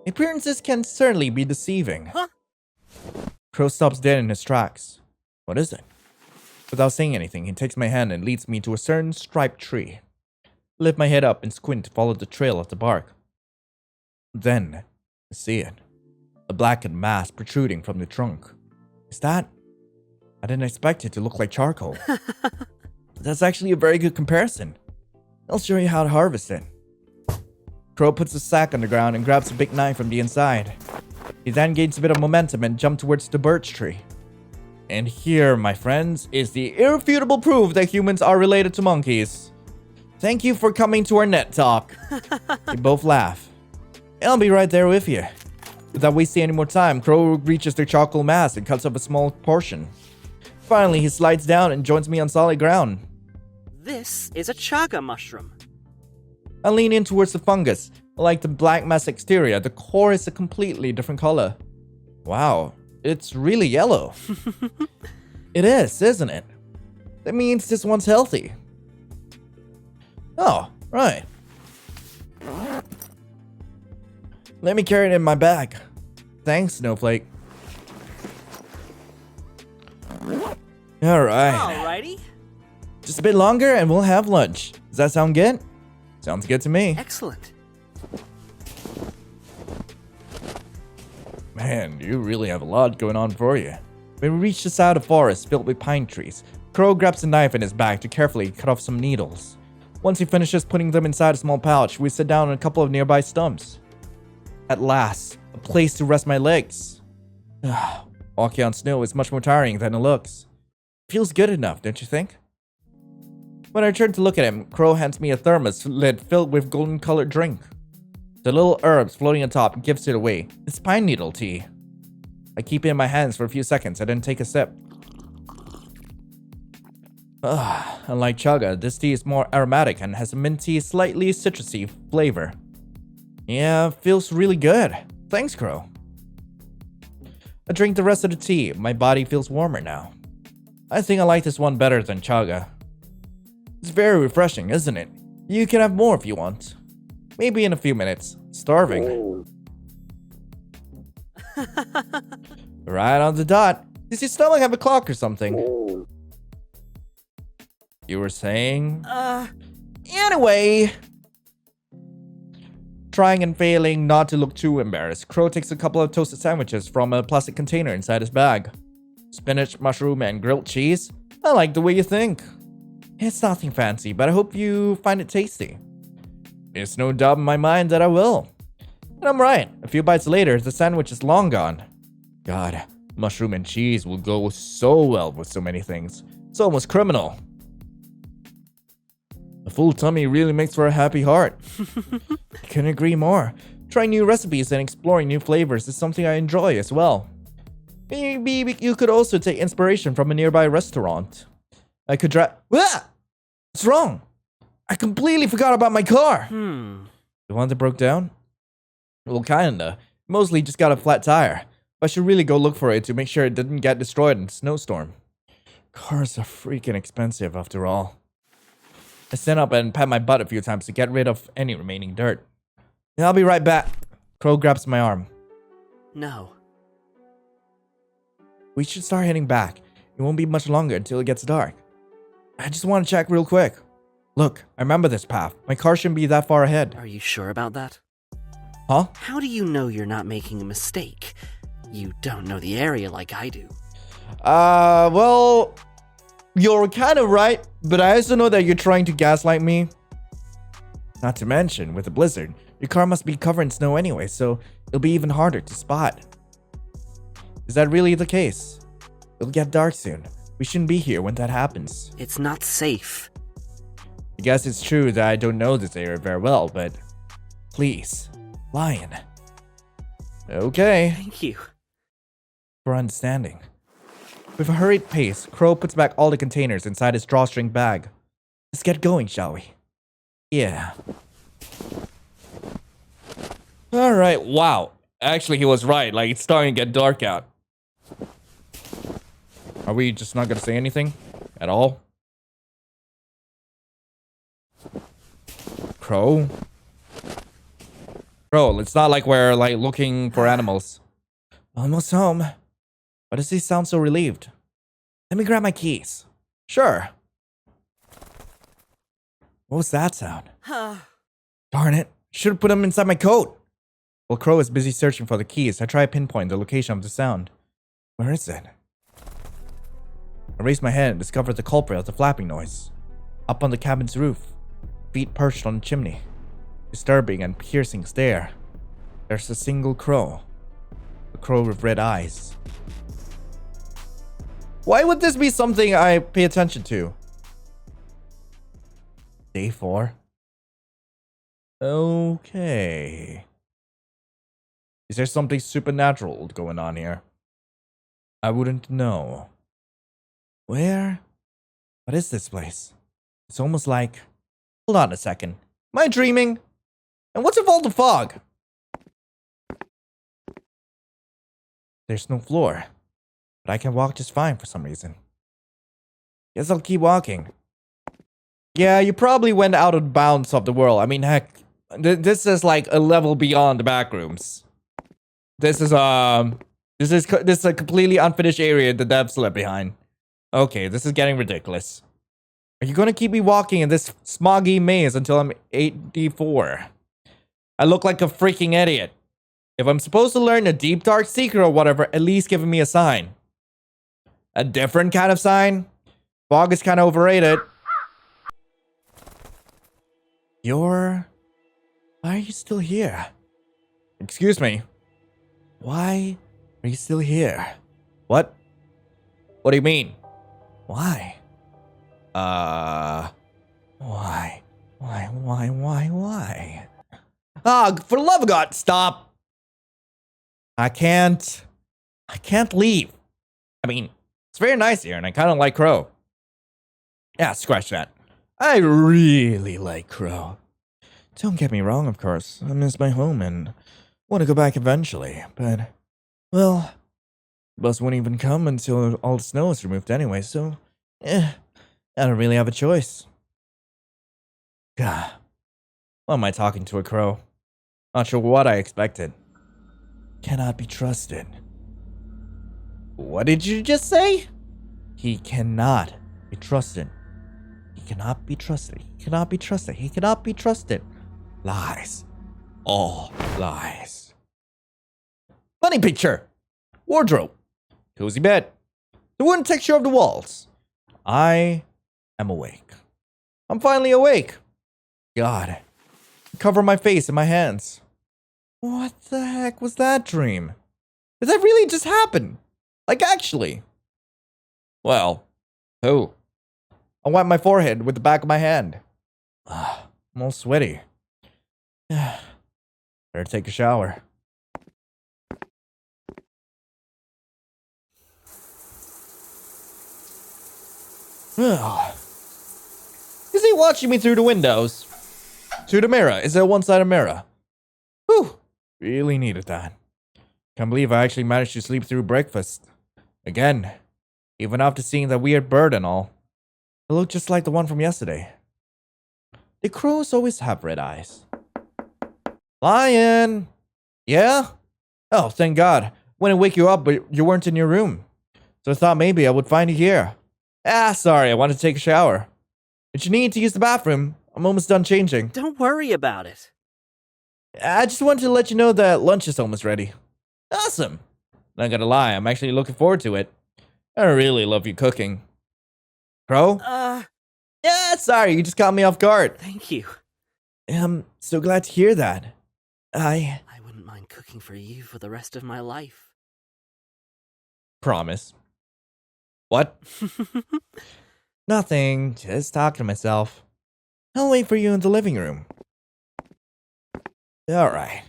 Appearances can certainly be deceiving. Crowe stops dead in his tracks. What is it? Without saying anything, he takes my hand and leads me to a certain striped tree. I lift my head up and squint to follow the trail of the bark. Then, I see it. A blackened mass protruding from the trunk. Is that? I didn't expect it to look like charcoal. That's actually a very good comparison. I'll show you how to harvest it. Crowe puts the sack on the ground and grabs a big knife from the inside. He then gains a bit of momentum and jumps towards the birch tree. And here, my friends, is the irrefutable proof that humans are related to monkeys. Thank you for coming to our net talk. We both laugh. I'll be right there with you. Without wasting any more time, Crowe reaches the charcoal mass and cuts up a small portion. Finally, he slides down and joins me on solid ground. This is a chaga mushroom. I lean in towards the fungus. Like the black mass exterior, the core is a completely different color. Wow, it's really yellow. It is, isn't it? That means this one's healthy. Oh, right. Let me carry it in my bag. Thanks, Snowflake. Alright. Alrighty. Just a bit longer and we'll have lunch. Does that sound good? Sounds good to me. Excellent. Man, you really have a lot going on for you. When we reach the side of the forest filled with pine trees, Crowe grabs a knife in his bag to carefully cut off some needles. Once he finishes putting them inside a small pouch, we sit down on a couple of nearby stumps. At last, a place to rest my legs. Walking on snow is much more tiring than it looks. Feels good enough, don't you think? When I turn to look at him, Crowe hands me a thermos lid filled with golden-colored drink. The little herbs floating on top gives it away. It's pine needle tea. I keep it in my hands for a few seconds and then take a sip. Unlike chaga, this tea is more aromatic and has a minty, slightly citrusy flavor. Yeah, feels really good. Thanks, Crowe. I drink the rest of the tea. My body feels warmer now. I think I like this one better than chaga. It's very refreshing, isn't it? You can have more if you want. Maybe in a few minutes. Starving. Right on the dot. Does your stomach have a clock or something? You were saying? Anyway. Trying and failing not to look too embarrassed, Crowe takes a couple of toasted sandwiches from a plastic container inside his bag. Spinach, mushroom, and grilled cheese. I like the way you think. It's nothing fancy, but I hope you find it tasty. There's no doubt in my mind that I will. And I'm right. A few bites later, the sandwich is long gone. God, mushroom and cheese will go so well with so many things. It's almost criminal. A full tummy really makes for a happy heart. I couldn't agree more. Trying new recipes and exploring new flavors is something I enjoy as well. Maybe you could also take inspiration from a nearby restaurant. I could What's wrong? I completely forgot about my car. The one that broke down? Well, kinda. Mostly just got a flat tire. I should really go look for it to make sure it didn't get destroyed in a snowstorm. Cars are freaking expensive after all. I stand up and pat my butt a few times to get rid of any remaining dirt. And I'll be right back. Crowe grabs my arm. No. We should start heading back. It won't be much longer until it gets dark. I just want to check real quick. Look, I remember this path. My car shouldn't be that far ahead. Are you sure about that? Huh? How do you know you're not making a mistake? You don't know the area like I do. Well, you're kind of right, but I also know that you're trying to gaslight me. Not to mention, with a blizzard, your car must be covered in snow anyway, so it'll be even harder to spot. Is that really the case? It'll get dark soon. We shouldn't be here when that happens. It's not safe. I guess it's true that I don't know this area very well, but please, Lion. Okay. Thank you. For understanding. With a hurried pace, Crowe puts back all the containers inside his drawstring bag. Let's get going, shall we? Yeah. Alright, wow. Actually, he was right. Like, it's starting to get dark out. Are we just not gonna say anything? At all? Crowe? Crowe, it's not like we're, like, looking for animals. Almost home. Why does he sound so relieved? Let me grab my keys. Sure. What was that sound? Darn it. Should have put them inside my coat. While Crowe is busy searching for the keys, I try to pinpoint the location of the sound. Where is it? I raise my head and discover the culprit of the flapping noise. Up on the cabin's roof, feet perched on the chimney. Disturbing and piercing stare. There's a single crow. A crow with red eyes. Why would this be something I pay attention to? Day 4. Okay. Is there something supernatural going on here? I wouldn't know. Where? What is this place? It's almost like... Hold on a second. Am I dreaming? And what's with all the fog? There's no floor. But I can walk just fine for some reason. Guess I'll keep walking. Yeah, you probably went out of bounds of the world. I mean, heck, this is like a level beyond the back rooms. This is a completely unfinished area the devs left behind. Okay, this is getting ridiculous. Are you gonna keep me walking in this smoggy maze until I'm 84? I look like a freaking idiot. If I'm supposed to learn a deep dark secret or whatever, at least give me a sign. A different kind of sign? Fog is kind of overrated. Why are you still here? Excuse me. Why are you still here? What? What do you mean? Why? Why? Why? Ah, for the love of God, stop! I can't leave. I mean, it's very nice here, and I kind of like Crowe. Yeah, scratch that. I really like Crowe. Don't get me wrong, of course. I miss my home and want to go back eventually, but, well, the bus won't even come until all the snow is removed anyway, so, I don't really have a choice. Gah. Why am I talking to a crow? Not sure what I expected. Cannot be trusted. What did you just say? He cannot be trusted. He cannot be trusted. He cannot be trusted. He cannot be trusted. Lies. All lies. Funny picture. Wardrobe. Cozy bed. The wooden texture of the walls. I am awake. I'm finally awake. God. Cover my face in my hands. What the heck was that dream? Did that really just happen? Like, actually? Well, who? I wipe my forehead with the back of my hand. I'm all sweaty. Better take a shower. Is he watching me through the windows? To the mirror. Is there a one-sided mirror? Whew. Really needed that. Can't believe I actually managed to sleep through breakfast. Again. Even after seeing that weird bird and all. It looked just like the one from yesterday. The crows always have red eyes. Lion! Yeah? Oh, thank God. When I wake you up, but you weren't in your room. So I thought maybe I would find you here. Sorry, I wanted to take a shower. Did you need to use the bathroom? I'm almost done changing. Don't worry about it. I just wanted to let you know that lunch is almost ready. Awesome. Not gonna lie, I'm actually looking forward to it. I really love you cooking. Crowe? Yeah, sorry, you just caught me off guard. Thank you. I'm so glad to hear that. I wouldn't mind cooking for you for the rest of my life. promise. What? Nothing, just talking to myself. I'll wait for you in the living room. Alright.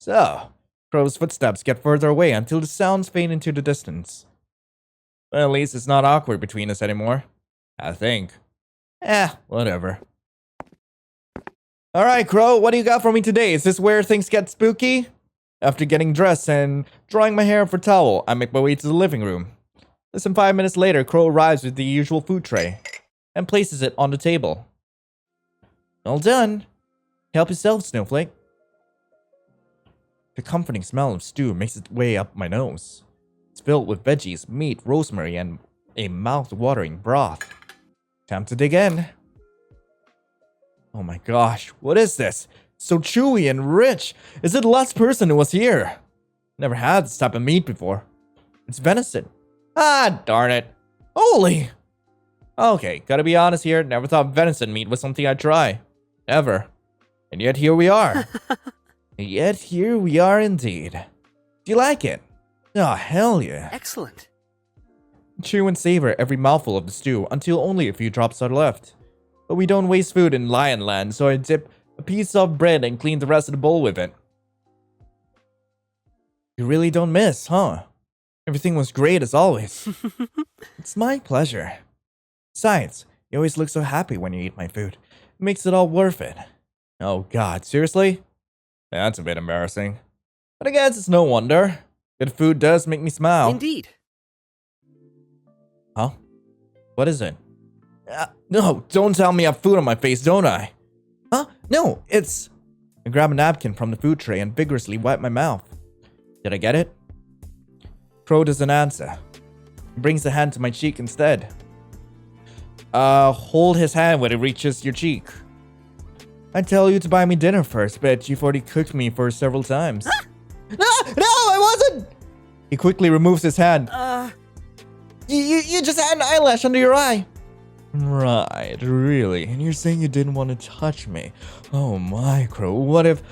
So, Crowe's footsteps get further away until the sounds fade into the distance. Well, at least it's not awkward between us anymore. I think. Whatever. Alright, Crowe, what do you got for me today? Is this where things get spooky? After getting dressed and drying my hair for towel, I make my way to the living room. Less than 5 minutes later, Crowe arrives with the usual food tray and places it on the table. All done. Help yourself, Snowflake. The comforting smell of stew makes its way up my nose. It's filled with veggies, meat, rosemary, and a mouth-watering broth. Time to dig in. Oh my gosh, what is this? So chewy and rich. Is it the last person who was here? Never had this type of meat before. It's venison. Ah, darn it. Holy. Okay, gotta be honest here. Never thought venison meat was something I'd try. Ever. And yet here we are. Yet here we are indeed. Do you like it? Oh, hell yeah. Excellent. Chew and savor every mouthful of the stew until only a few drops are left. But we don't waste food in lion land, so I dip a piece of bread and clean the rest of the bowl with it. You really don't miss, huh? Everything was great as always. It's my pleasure. Besides, you always look so happy when you eat my food. It makes it all worth it. Oh god, seriously? That's a bit embarrassing. But I guess it's no wonder. Good food does make me smile. Indeed. Huh? What is it? No, don't tell me I have food on my face, don't I? Huh? No, it's... I grab a napkin from the food tray and vigorously wipe my mouth. Did I get it? Crowe doesn't answer. He brings a hand to my cheek instead. Hold his hand when it reaches your cheek. I tell you to buy me dinner first, but you've already cooked me for several times. No, I wasn't! He quickly removes his hand. You just had an eyelash under your eye. Right, really? And you're saying you didn't want to touch me? Oh my, Crowe. What if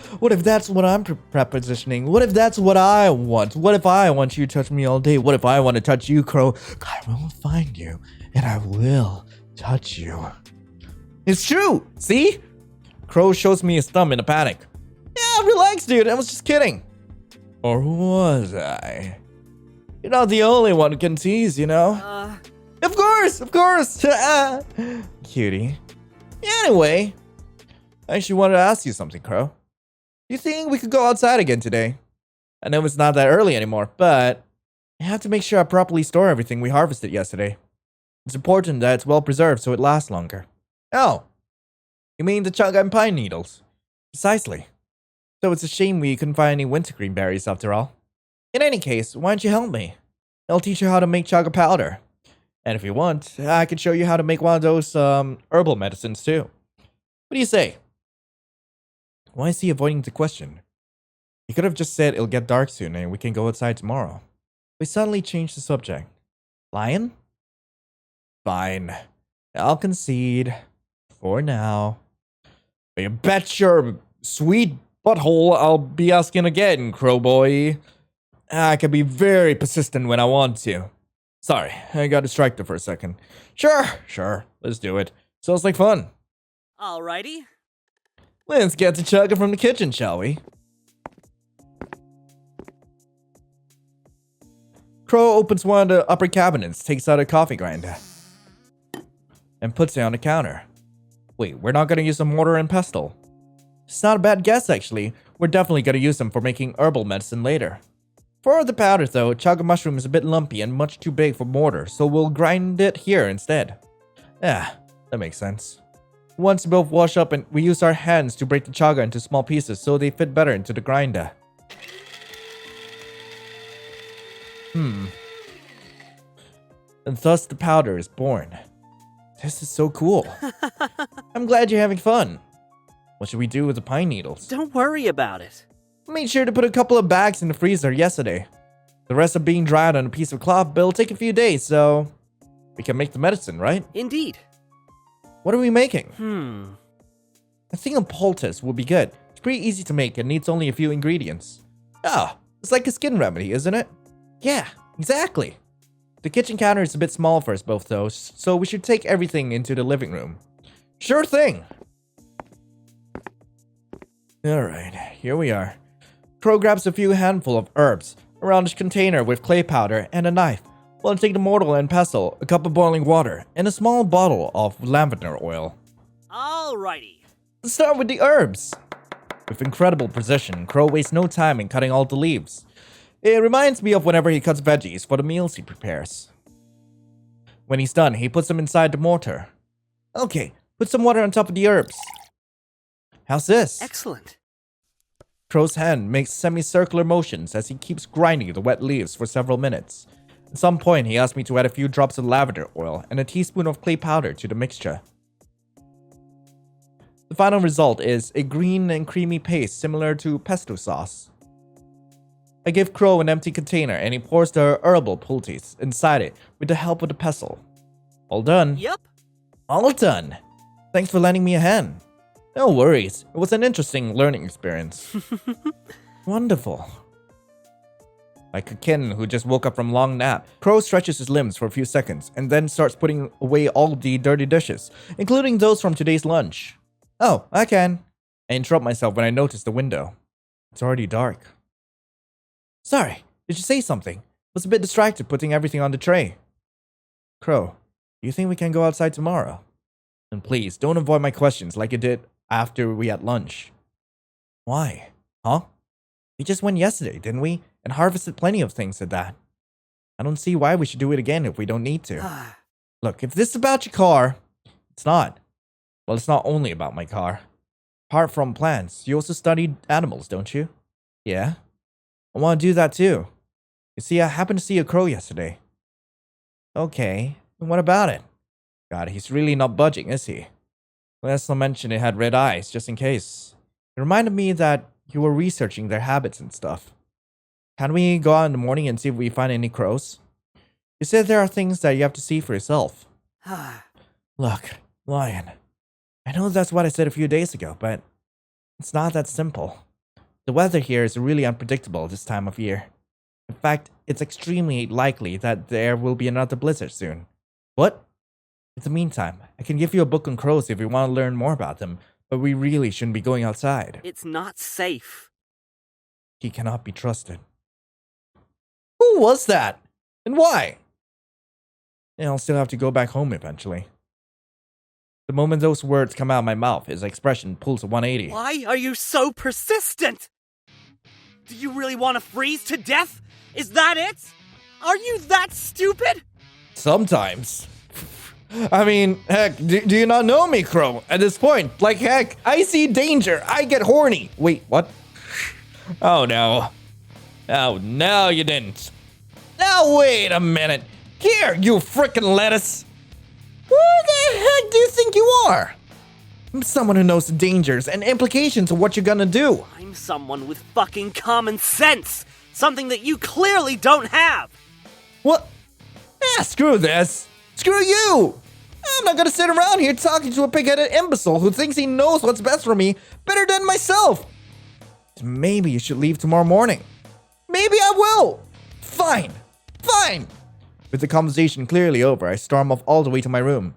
that's what I'm prepositioning? What if that's what I want? What if I want you to touch me all day? What if I want to touch you, Crowe? I will find you, and I will touch you. It's true! See? Crowe shows me his thumb in a panic. Yeah, relax, dude. I was just kidding. Or was I? You're not the only one who can tease, you know? Of course! Cutie. Anyway, I actually wanted to ask you something, Crowe. Do you think we could go outside again today? I know it's not that early anymore, but I have to make sure I properly store everything we harvested yesterday. It's important that it's well preserved so it lasts longer. Oh, you mean the chaga and pine needles? Precisely. So it's a shame we couldn't find any wintergreen berries after all. In any case, why don't you help me? I'll teach you how to make chaga powder. And if you want, I can show you how to make one of those herbal medicines too. What do you say? Why is he avoiding the question? He could have just said it'll get dark soon and we can go outside tomorrow. We suddenly changed the subject. Lion? Fine. I'll concede. For now. But you bet your sweet butthole I'll be asking again, Crow boy. I can be very persistent when I want to. Sorry, I got distracted for a second. Sure, let's do it. Sounds like fun. Alrighty. Let's get to chugging from the kitchen, shall we? Crowe opens one of the upper cabinets, takes out a coffee grinder, and puts it on the counter. Wait, we're not gonna use a mortar and pestle. It's not a bad guess, actually. We're definitely gonna use them for making herbal medicine later. For the powder, though, chaga mushroom is a bit lumpy and much too big for mortar, so we'll grind it here instead. Yeah, that makes sense. Once they both wash up, and we use our hands to break the chaga into small pieces so they fit better into the grinder. And thus the powder is born. This is so cool. I'm glad you're having fun. What should we do with the pine needles? Don't worry about it. I made sure to put a couple of bags in the freezer yesterday. The rest are being dried on a piece of cloth, but it'll take a few days, so we can make the medicine, right? Indeed. What are we making? I think a poultice would be good. It's pretty easy to make and needs only a few ingredients. It's like a skin remedy, isn't it? Yeah, exactly. The kitchen counter is a bit small for us both though, so we should take everything into the living room. Sure thing! Alright, here we are. Crowe grabs a few handful of herbs, a roundish container with clay powder, and a knife, while I take the mortar and pestle, a cup of boiling water, and a small bottle of lavender oil. Alrighty. Let's start with the herbs. With incredible precision, Crowe wastes no time in cutting all the leaves. It reminds me of whenever he cuts veggies for the meals he prepares. When he's done, he puts them inside the mortar. Okay, put some water on top of the herbs. How's this? Excellent. Crowe's hand makes semicircular motions as he keeps grinding the wet leaves for several minutes. At some point, he asked me to add a few drops of lavender oil and a teaspoon of clay powder to the mixture. The final result is a green and creamy paste similar to pesto sauce. I give Crowe an empty container and he pours the herbal poultice inside it with the help of the pestle. All done. Yep. All done. Thanks for lending me a hand. No worries. It was an interesting learning experience. Wonderful. Like a kitten who just woke up from a long nap, Crowe stretches his limbs for a few seconds and then starts putting away all the dirty dishes, including those from today's lunch. Oh, I can. I interrupt myself when I notice the window. It's already dark. Sorry, did you say something? Was a bit distracted putting everything on the tray. Crowe, do you think we can go outside tomorrow? And please, don't avoid my questions like you did after we had lunch. Why? Huh? We just went yesterday, didn't we? And harvested plenty of things at that. I don't see why we should do it again if we don't need to. Look, if this is about your car, it's not. Well, it's not only about my car. Apart from plants, you also study animals, don't you? Yeah. I want to do that too. You see, I happened to see a crow yesterday. Okay, and what about it? God, he's really not budging, is he? Let's not mention it had red eyes, just in case. It reminded me that you were researching their habits and stuff. Can we go out in the morning and see if we find any crows? You said there are things that you have to see for yourself. Look, Lion. I know that's what I said a few days ago, but it's not that simple. The weather here is really unpredictable this time of year. In fact, it's extremely likely that there will be another blizzard soon. What? In the meantime, I can give you a book on crows if you want to learn more about them, but we really shouldn't be going outside. It's not safe. He cannot be trusted. Who was that? And why? Yeah, I'll still have to go back home eventually. The moment those words come out of my mouth, his expression pulls a 180. Why are you so persistent? Do you really want to freeze to death? Is that it? Are you that stupid? Sometimes. I mean, heck, do you not know me, Crowe? At this point, like heck, I see danger, I get horny. Wait, what? Oh no. Oh, no you didn't. Now wait a minute. Here, you frickin' lettuce. Who the heck do you think you are? I'm someone who knows the dangers and implications of what you're gonna do. I'm someone with fucking common sense. Something that you clearly don't have. What? Ah, screw this. Screw you. I'm not gonna sit around here talking to a pig-headed imbecile who thinks he knows what's best for me better than myself. Maybe you should leave tomorrow morning. Maybe I will. Fine. Fine. With the conversation clearly over, I storm off all the way to my room.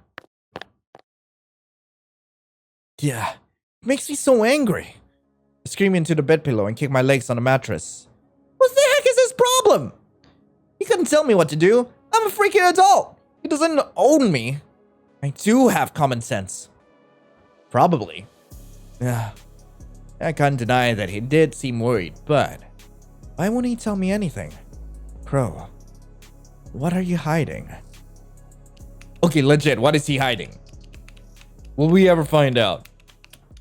Yeah, it makes me so angry. I scream into the bed pillow and kick my legs on the mattress. What the heck is his problem? He couldn't tell me what to do. I'm a freaking adult. He doesn't own me. I do have common sense. Probably. Yeah. I can't deny that he did seem worried, but why wouldn't he tell me anything? Crowe, what are you hiding? Okay, legit, what is he hiding? Will we ever find out?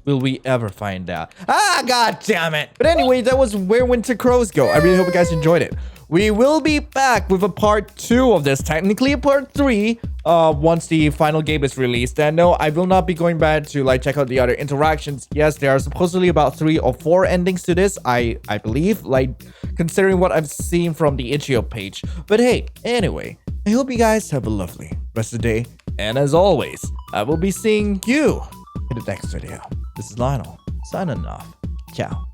Will we ever find out? Ah, god damn it! But anyway, that was Where Winter Crows Go. I really hope you guys enjoyed it. We will be back with a part 2 of this, technically a part 3, once the final game is released. And no, I will not be going back to like check out the other interactions. Yes, there are supposedly about 3 or 4 endings to this, I believe, like considering what I've seen from the itch.io page. But hey, anyway, I hope you guys have a lovely rest of the day. And as always, I will be seeing you in the next video. This is Lionel, signing off. Ciao.